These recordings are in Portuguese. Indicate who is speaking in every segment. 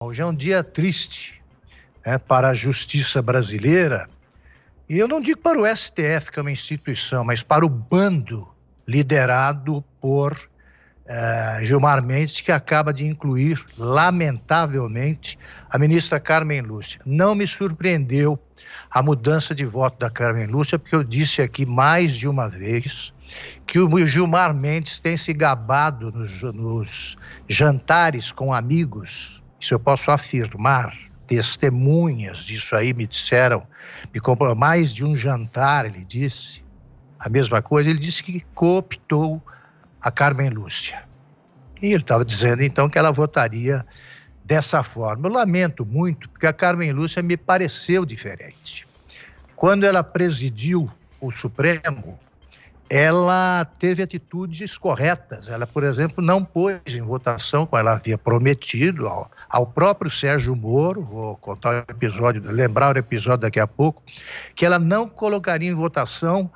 Speaker 1: Hoje é um dia triste, para a justiça brasileira, e eu não digo para o STF, que é uma instituição, mas para o bando liderado por Gilmar Mendes, que acaba de incluir, lamentavelmente, a ministra Carmen Lúcia. Não me surpreendeu a mudança de voto da Carmen Lúcia, porque eu disse aqui mais de uma vez que o Gilmar Mendes tem se gabado nos jantares com amigos. Isso eu posso afirmar, testemunhas disso aí me disseram, me comprou mais de um jantar, ele disse a mesma coisa, ele disse que cooptou a Carmen Lúcia. E ele estava dizendo então que ela votaria dessa forma. Eu lamento muito, porque a Carmen Lúcia me pareceu diferente. Quando ela presidiu o Supremo, ela teve atitudes corretas. Ela, por exemplo, não pôs em votação, como ela havia prometido ao próprio Sérgio Moro, vou contar o episódio, lembrar o episódio daqui a pouco, que ela não colocaria em votação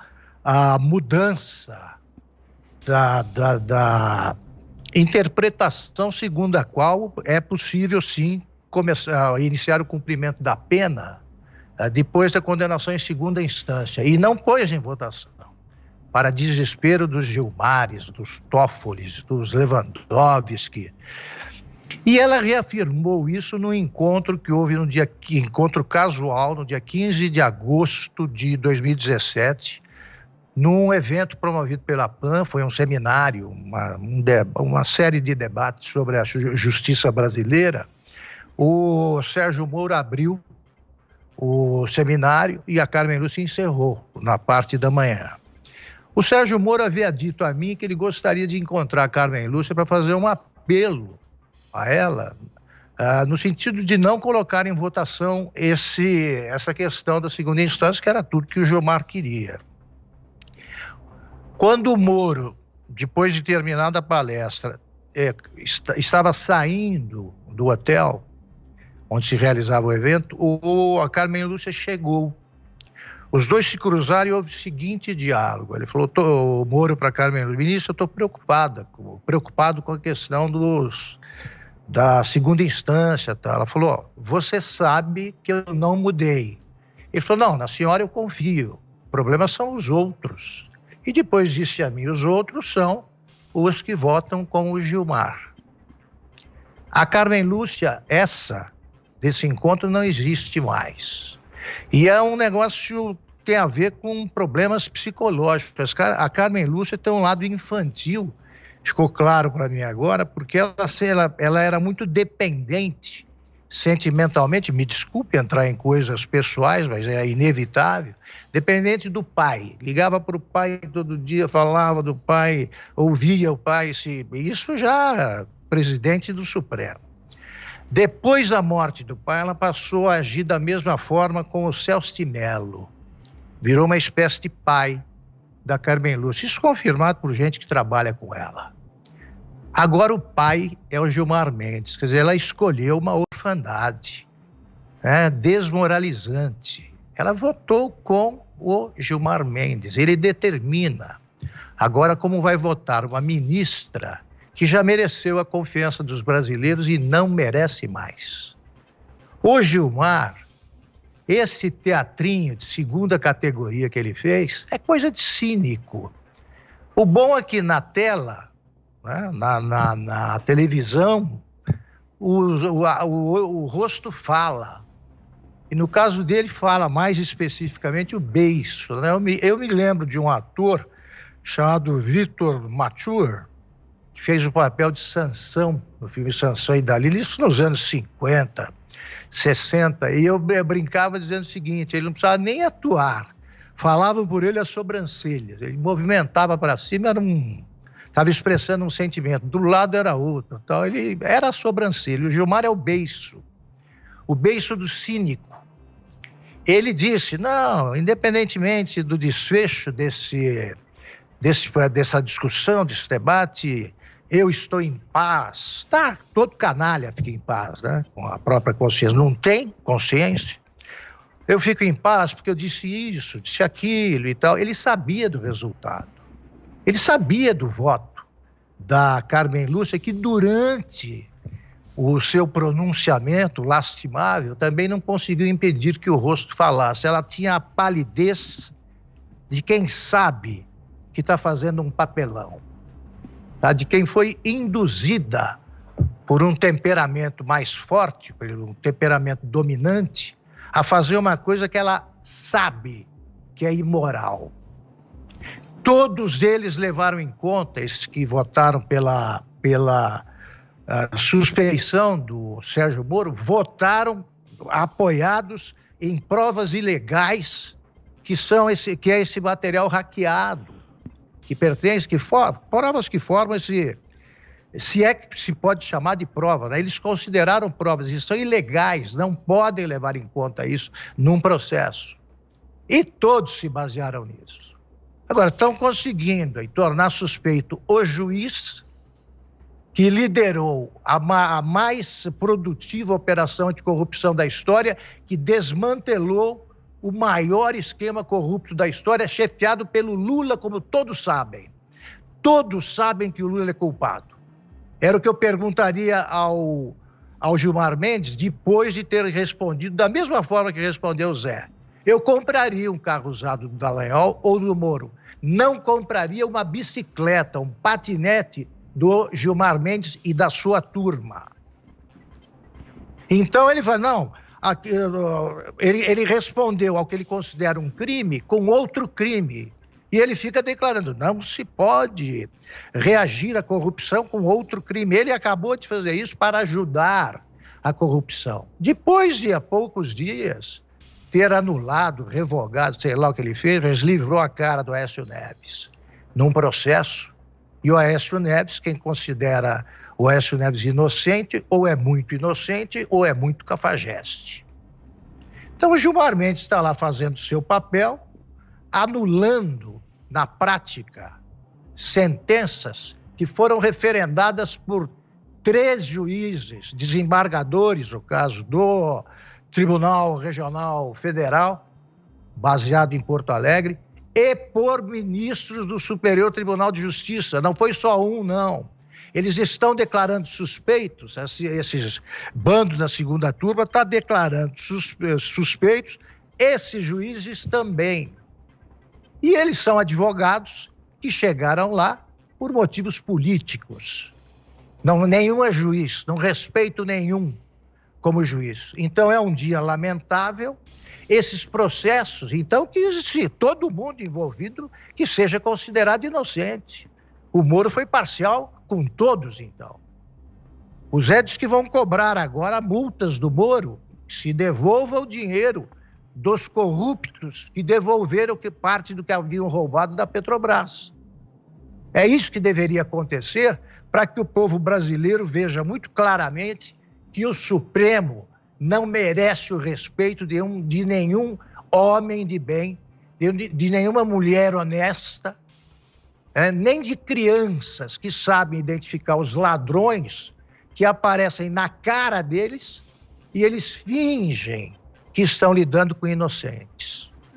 Speaker 1: a mudança da interpretação segundo a qual é possível, sim, iniciar o cumprimento da pena depois da condenação em segunda instância. E não pôs em votação, para desespero dos Gilmares, dos Toffoli, dos Lewandowski. E ela reafirmou isso no encontro que houve encontro casual, no dia 15 de agosto de 2017, num evento promovido pela PAN. Foi um seminário, uma série de debates sobre a justiça brasileira. O Sérgio Moro abriu o seminário e a Carmen Lúcia encerrou na parte da manhã. O Sérgio Moro havia dito a mim que ele gostaria de encontrar a Carmen Lúcia para fazer um apelo a ela, no sentido de não colocar em votação essa questão da segunda instância, que era tudo que o Gilmar queria. Quando o Moro, depois de terminada a palestra, estava saindo do hotel onde se realizava o evento, a Carmen Lúcia chegou. Os dois se cruzaram e houve o seguinte diálogo. Ele falou, o Moro para Carmen Lúcia: ministro, eu estou preocupado com a questão da segunda instância. Tá? Ela falou, você sabe que eu não mudei. Ele falou, não, na senhora eu confio, o problema são os outros. E depois disse a mim, os outros são os que votam com o Gilmar. A Carmen Lúcia, desse encontro não existe mais. E é um negócio que tem a ver com problemas psicológicos. A Carmen Lúcia tem um lado infantil, ficou claro para mim agora, porque ela era muito dependente sentimentalmente, me desculpe entrar em coisas pessoais, mas é inevitável, dependente do pai. Ligava para o pai todo dia, falava do pai, ouvia o pai, isso já presidente do Supremo. Depois da morte do pai, ela passou a agir da mesma forma com o Celso de Mello. Virou uma espécie de pai da Carmen Lúcia. Isso confirmado por gente que trabalha com ela. Agora o pai é o Gilmar Mendes. Quer dizer, ela escolheu uma orfandade, desmoralizante. Ela votou com o Gilmar Mendes. Ele determina agora como vai votar uma ministra que já mereceu a confiança dos brasileiros e não merece mais. O Gilmar, esse teatrinho de segunda categoria que ele fez, é coisa de cínico. O bom é que na tela, na televisão, o rosto fala. E no caso dele fala mais especificamente o beiço. Eu me lembro de um ator chamado Victor Mature, que fez o papel de Sansão, no filme Sansão e Dalila, isso nos anos 50, 60, e eu brincava dizendo o seguinte, ele não precisava nem atuar, falavam por ele as sobrancelhas, ele movimentava para cima, estava expressando um sentimento, do lado era outro, então ele era a sobrancelha. O Gilmar é o beiço do cínico. Ele disse, não, independentemente do desfecho dessa discussão, desse debate, eu estou em paz. Tá, todo canalha fica em paz, com a própria consciência. Não tem consciência. Eu fico em paz porque eu disse isso, disse aquilo e tal. Ele sabia do resultado. Ele sabia do voto da Carmen Lúcia, que durante o seu pronunciamento lastimável também não conseguiu impedir que o rosto falasse. Ela tinha a palidez de quem sabe que está fazendo um papelão, tá? De quem foi induzida por um temperamento mais forte, por um temperamento dominante, a fazer uma coisa que ela sabe que é imoral. Todos eles levaram em conta, esses que votaram pela suspeição do Sérgio Moro, votaram apoiados em provas ilegais, que é esse material hackeado, que pertence, provas que formam se é que se pode chamar de prova, né? Eles consideraram provas e são ilegais, não podem levar em conta isso num processo. E todos se basearam nisso. Agora, estão conseguindo tornar suspeito o juiz que liderou a mais produtiva operação anticorrupção da história, que desmantelou o maior esquema corrupto da história, chefiado pelo Lula, como todos sabem. Todos sabem que o Lula é culpado. Era o que eu perguntaria ao Gilmar Mendes, depois de ter respondido da mesma forma que respondeu o Zé. Eu compraria um carro usado do Dallagnol ou do Moro. Não compraria uma bicicleta, um patinete do Gilmar Mendes e da sua turma. Então ele fala, não, ele respondeu ao que ele considera um crime com outro crime. E ele fica declarando, não se pode reagir à corrupção com outro crime. Ele acabou de fazer isso para ajudar a corrupção. Depois de, há poucos dias, ter anulado, revogado, sei lá o que ele fez, livrou a cara do Aécio Neves num processo. E o Aécio Neves, quem considera o Aécio Neves inocente, ou é muito inocente, ou é muito cafajeste. Então o Gilmar Mendes está lá fazendo seu papel, anulando, na prática, sentenças que foram referendadas por 3 juízes, desembargadores, no caso do Tribunal Regional Federal, baseado em Porto Alegre, e por ministros do Superior Tribunal de Justiça. Não foi só um, não. Eles estão declarando suspeitos, esses bandos da segunda turma está declarando suspeitos, esses juízes também. E eles são advogados que chegaram lá por motivos políticos. Não, nenhum é juiz, não respeito nenhum como juiz. Então é um dia lamentável. Esses processos, então, que todo mundo envolvido que seja considerado inocente. O Moro foi parcial com todos, então. Os diz que vão cobrar agora multas do Moro, que se devolva o dinheiro dos corruptos que devolveram parte do que haviam roubado da Petrobras. É isso que deveria acontecer para que o povo brasileiro veja muito claramente que o Supremo não merece o respeito de nenhum homem de bem, de nenhuma mulher honesta, nem de crianças que sabem identificar os ladrões que aparecem na cara deles e eles fingem que estão lidando com inocentes.